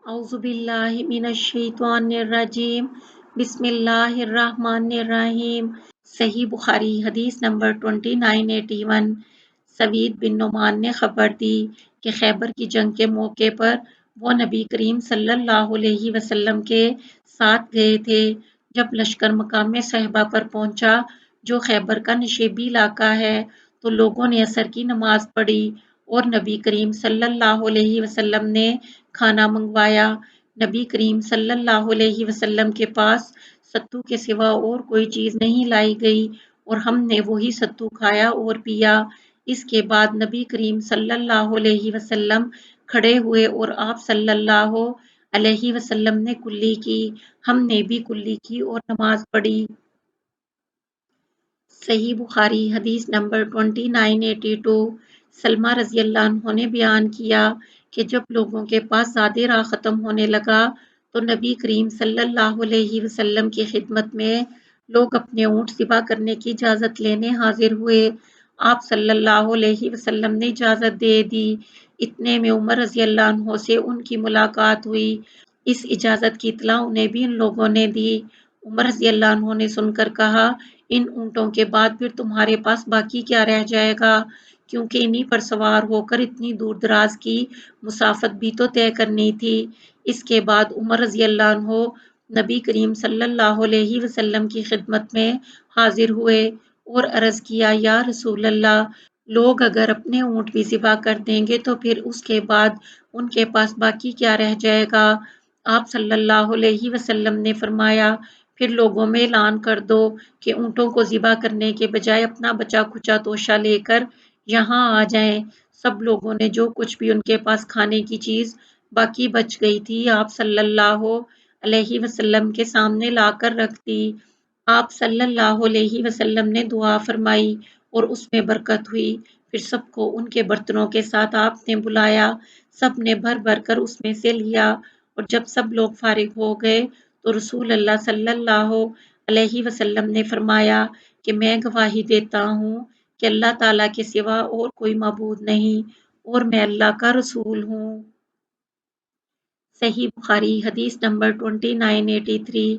औज़ुबिल्लाहिमिनश्शैतानिर्रजीम बिस्मिल्लाहिर्रहमानिर्रहीम। सही बुखारी हदीस नंबर 2981। सवीद बिन नुमान ने खबर दी कि खैबर की जंग के मौके पर वो नबी करीम सल्लल्लाहु अलैहि वसल्लम के साथ गए थे। जब लश्कर मकाम सहबा पर पहुंचा, जो खैबर का नशेबी इलाका है, तो लोगों ने असर की नमाज पढ़ी और नबी करीम सल्लल्लाहु अलैहि वसल्लम ने खाना मंगवाया। नबी करीम सल्लल्लाहु अलैहि वसल्लम के पास सत्तू के सिवा और कोई चीज नहीं लाई गई और हमने वही सत्तू खाया और पिया। इसके बाद नबी करीम सल्लल्लाहु अलैहि वसल्लम खड़े हुए और आप सल्लल्लाहु अलैहि वसल्लम ने कुल्ली की। हमने भी कुल्ली की और नमाज पढ़ी। सही बुखारी हदीस नंबर 2982। सलमा रज़ी अल्लाह अन्हु ने बयान किया कि जब लोगों के पास ज़ादे राह ख़त्म होने लगा तो नबी करीम सल्लल्लाहु अलैहि वसल्लम की खिदमत में लोग अपने ऊँट ज़िबा करने की इजाज़त लेने हाजिर हुए। आप सल्लल्लाहु अलैहि वसल्लम ने इजाज़त दे दी। इतने में उमर रज़ी अल्लाह अन्हु से उनकी मुलाकात हुई। इस इजाज़त की इत्तला उन्हें भी इन लोगों ने दी। उमर रज़ी अल्लाह अन्हु ने सुनकर कहा, इन ऊँटों के बाद फिर तुम्हारे पास बाकी क्या रह जाएगा, क्योंकि इन्हीं पर सवार होकर इतनी दूर दराज की मुसाफत भी तो तय करनी थी। इसके बाद उमर रज़ी अल्लाह अन्हु नबी करीम सल्लल्लाहु अलैहि वसल्लम की खिदमत में हाजिर हुए और अर्ज किया, या रसूल अल्लाह, लोग अगर अपने ऊँट भी ज़िबा कर देंगे तो फिर उसके बाद उनके पास बाकी क्या रह जाएगा। आप सल्लल्लाहु अलैहि वसल्लम ने फरमाया, फिर लोगों में ऐलान कर दो कि ऊँटों को ज़िबा करने के बजाय अपना बचा खुचा तोशा लेकर यहाँ आ जाएं। सब लोगों ने जो कुछ भी उनके पास खाने की चीज़ बाकी बच गई थी, आप सल्लल्लाहु अलैहि वसल्लम के सामने लाकर रख दी। आप सल्लल्लाहु अलैहि वसल्लम ने दुआ फरमाई और उसमें बरकत हुई। फिर सबको उनके बर्तनों के साथ आपने बुलाया। सब ने भर भर कर उसमें से लिया और जब सब लोग फारिग हो गए तो रसूल अल्लाह सल्लल्लाहु अलैहि वसल्लम ने फरमाया कि मैं गवाही देता हूँ कि अल्लाह ताला के सिवा और कोई माबूद नहीं और मैं अल्लाह का रसूल हूँ। सही बुखारी हदीस नंबर 2983।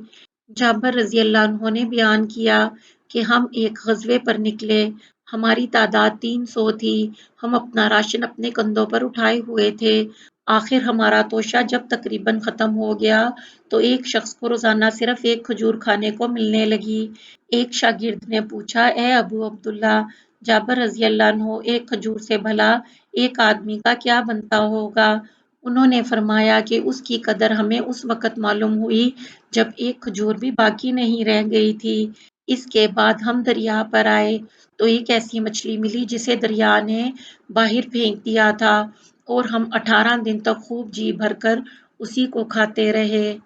जाबर रज़ी अल्लाह अन्हु ने बयान किया कि हम एक ग़ज़वे पर निकले। हमारी तादाद 300 थी। हम अपना राशन अपने कंधों पर उठाए हुए थे। आखिर हमारा तोशा जब तकरीबन ख़त्म हो गया तो एक शख्स को रोज़ाना सिर्फ एक खजूर खाने को मिलने लगी। एक शागिर्द ने पूछा, ए अबू अब्दुल्ला, जाबर रज़ी अल्लाह अन्हु, एक खजूर से भला एक आदमी का क्या बनता होगा। उन्होंने फरमाया कि उसकी कदर हमें उस वक़्त मालूम हुई जब एक खजूर भी बाकी नहीं रह गई थी। इसके बाद हम दरिया पर आए तो एक ऐसी मछली मिली जिसे दरिया ने बाहर फेंक दिया था और हम 18 दिन तक खूब जी भरकर उसी को खाते रहे।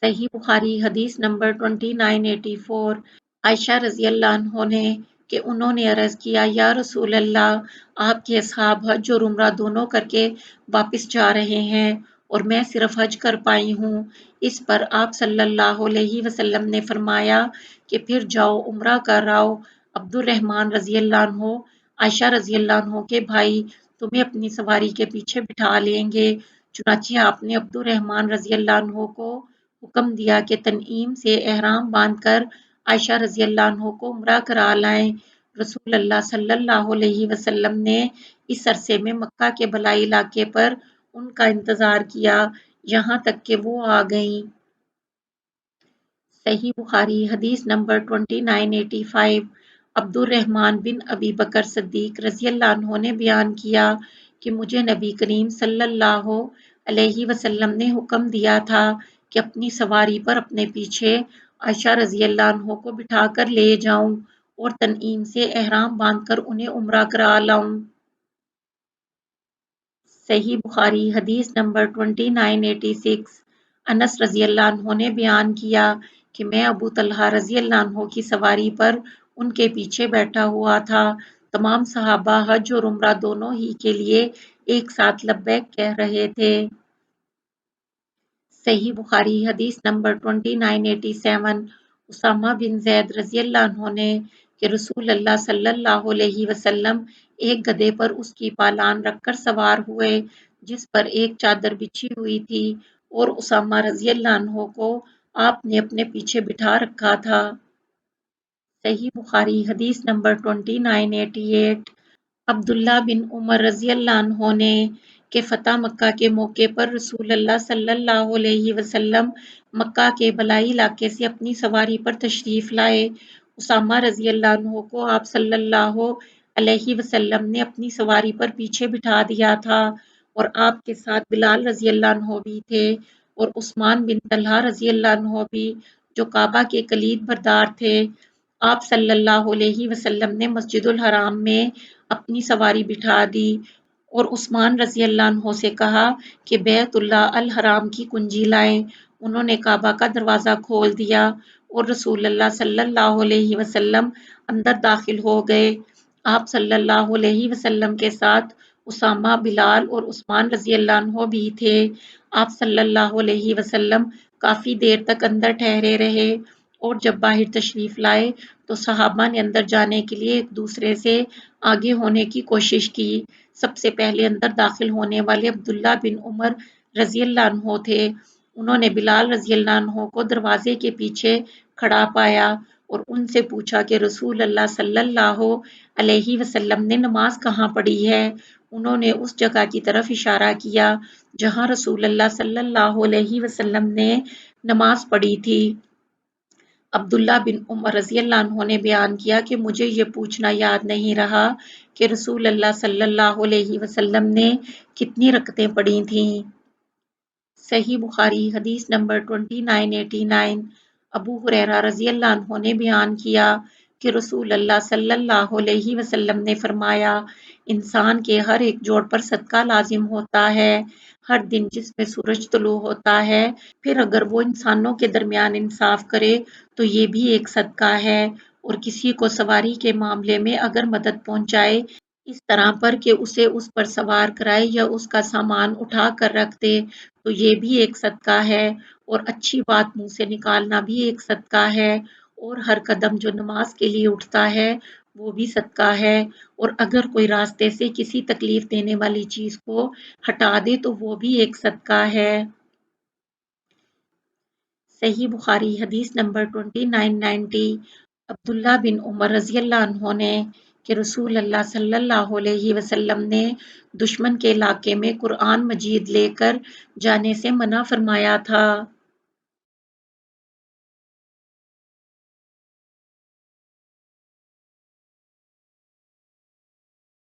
सही बुखारी हदीस नंबर 2984। आयशा रज़ी अल्लाह अन्हा ने कि उन्होंने अर्ज़ किया, या रसूल अल्लाह, आपके असहाब हज और उम्रा दोनों करके वापस जा रहे हैं और मैं सिर्फ हज कर पाई हूँ। इस पर आप सल्लल्लाहु अलैहि वसल्लम ने फरमाया कि फिर जाओ उम्रा कर आओ। अब्दुर्रहमान रज़ी अल्लाह अन्हु, आयशा रज़ी अल्लाह अन्हु के भाई, तुम्हें अपनी सवारी के पीछे बिठा लेंगे। चुनांचे आपने अब्दुर्रहमान रज़ी अल्लाह अन्हु को हुक्म दिया कि तनईम से एहराम बांधकर आयशा रज़ी अल्लाह अन्हु को उम्रा करा लाएं। रसूल अल्लाह सल्लल्लाहु अलैहि वसल्लम ने इस अरसे में मक्का के बलाई इलाके पर उनका इंतजार किया, यहाँ तक कि वो आ गईं। सही बुखारी हदीस नंबर 2985। अब्दुर्रहमान बिन अबी बकर सिद्दीक रज़ी अल्लाह अन्हु ने बयान किया कि मुझे नबी करीम सल्लल्लाहु अलैहि वसल्लम ने हुक्म दिया था कि अपनी सवारी पर अपने पीछे आयशा रज़ी अल्लाह अन्हु को बिठाकर ले जाऊं और तनईम से एहराम बांधकर उन्हें उम्रा करा लाऊं। सही बुखारी हदीस नंबर 2986। अनस रज़ी अल्लाह अन्हु ने बयान किया कि मैं अबू तलहा रज़ी अल्लाह अन्हु की सवारी पर उनके पीछे बैठा हुआ था। तमाम सहाबा हज और उम्रा दोनों ही के लिए एक साथ लब्बैक कह रहे थे। सही बुखारी हदीस नंबर 2987। उसामा बिन ज़ैद रज़ी अल्लाह अन्हु ने کہ رسول اللہ صلی اللہ علیہ وسلم ایک گدھے پر اس کی پالان رکھ کر سوار ہوئے جس پر ایک چادر بچھی ہوئی تھی اور اسامہ رضی اللہ عنہ کو آپ نے اپنے پیچھے بٹھا رکھا تھا۔ صحیح بخاری حدیث نمبر 2988۔ عبداللہ بن عمر رضی اللہ عنہ نے کہ فتح مکہ کے موقع پر رسول اللہ صلی اللہ علیہ وسلم مکہ کے بالائی علاقے سے اپنی سواری پر تشریف لائے۔ اسامہ رضی اللہ عنہ کو آپ صلی اللہ علیہ وسلم نے اپنی سواری پر پیچھے بٹھا دیا تھا اور آپ کے ساتھ بلال رضی اللہ عنہ بھی تھے اور عثمان بن طلحہ رضی اللہ عنہ بھی، جو کعبہ کے کلید بردار تھے۔ آپ صلی اللہ علیہ وسلم نے مسجد الحرام میں اپنی سواری بٹھا دی اور عثمان رضی اللہ عنہ سے کہا کہ بیت اللہ الحرام کی کنجی لائیں۔ انہوں نے کعبہ کا دروازہ کھول دیا اور رسول اللہ صلی اللہ علیہ وسلم اندر داخل ہو گئے۔ آپ صلی اللہ علیہ وسلم کے ساتھ اسامہ، بلال اور عثمان رضی اللہ عنہ بھی تھے۔ آپ صلی اللہ علیہ وسلم کافی دیر تک اندر ٹھہرے رہے اور جب باہر تشریف لائے تو صحابہ نے اندر جانے کے لیے ایک دوسرے سے آگے ہونے کی کوشش کی۔ سب سے پہلے اندر داخل ہونے والے عبداللہ بن عمر رضی اللہ عنہ تھے۔ انہوں نے بلال رضی اللہ عنہ کو دروازے کے پیچھے کھڑا پایا اور ان سے پوچھا کہ رسول اللہ صلی اللہ علیہ وسلم نے نماز کہاں پڑھی ہے؟ انہوں نے اس جگہ کی طرف اشارہ کیا جہاں رسول اللہ صلی اللہ علیہ وسلم نے نماز پڑھی تھی۔ عبداللہ بن عمر رضی اللہ عنہ نے بیان کیا کہ مجھے یہ پوچھنا یاد نہیں رہا کہ رسول اللہ صلی اللہ علیہ وسلم نے کتنی رکعتیں پڑھی تھیں۔ صحیح بخاری حدیث نمبر 2989۔ ابو ہریرہ رضی اللہ عنہ نے بیان کیا کہ رسول اللہ صلی اللہ علیہ وسلم نے فرمایا، انسان کے ہر ایک جوڑ پر صدقہ لازم ہوتا ہے ہر دن جس میں سورج طلوع ہوتا ہے، پھر اگر وہ انسانوں کے درمیان انصاف کرے تو یہ بھی ایک صدقہ ہے، اور کسی کو سواری کے معاملے میں اگر مدد پہنچائے اس طرح پر کہ اسے اس پر سوار کرائے یا اس کا سامان اٹھا کر رکھ دے تو یہ بھی ایک صدقہ ہے، اور اچھی بات منہ سے نکالنا بھی ایک صدقہ ہے، اور ہر قدم جو نماز کے لیے اٹھتا ہے وہ بھی صدقہ ہے، اور اگر کوئی راستے سے کسی تکلیف دینے والی چیز کو ہٹا دے تو وہ بھی ایک صدقہ ہے۔ صحیح بخاری حدیث نمبر 2990۔ عبداللہ بن عمر رضی اللہ عنہ نے کہ رسول اللہ صلی اللہ علیہ وسلم نے دشمن کے علاقے میں قرآن مجید لے کر جانے سے منع فرمایا تھا۔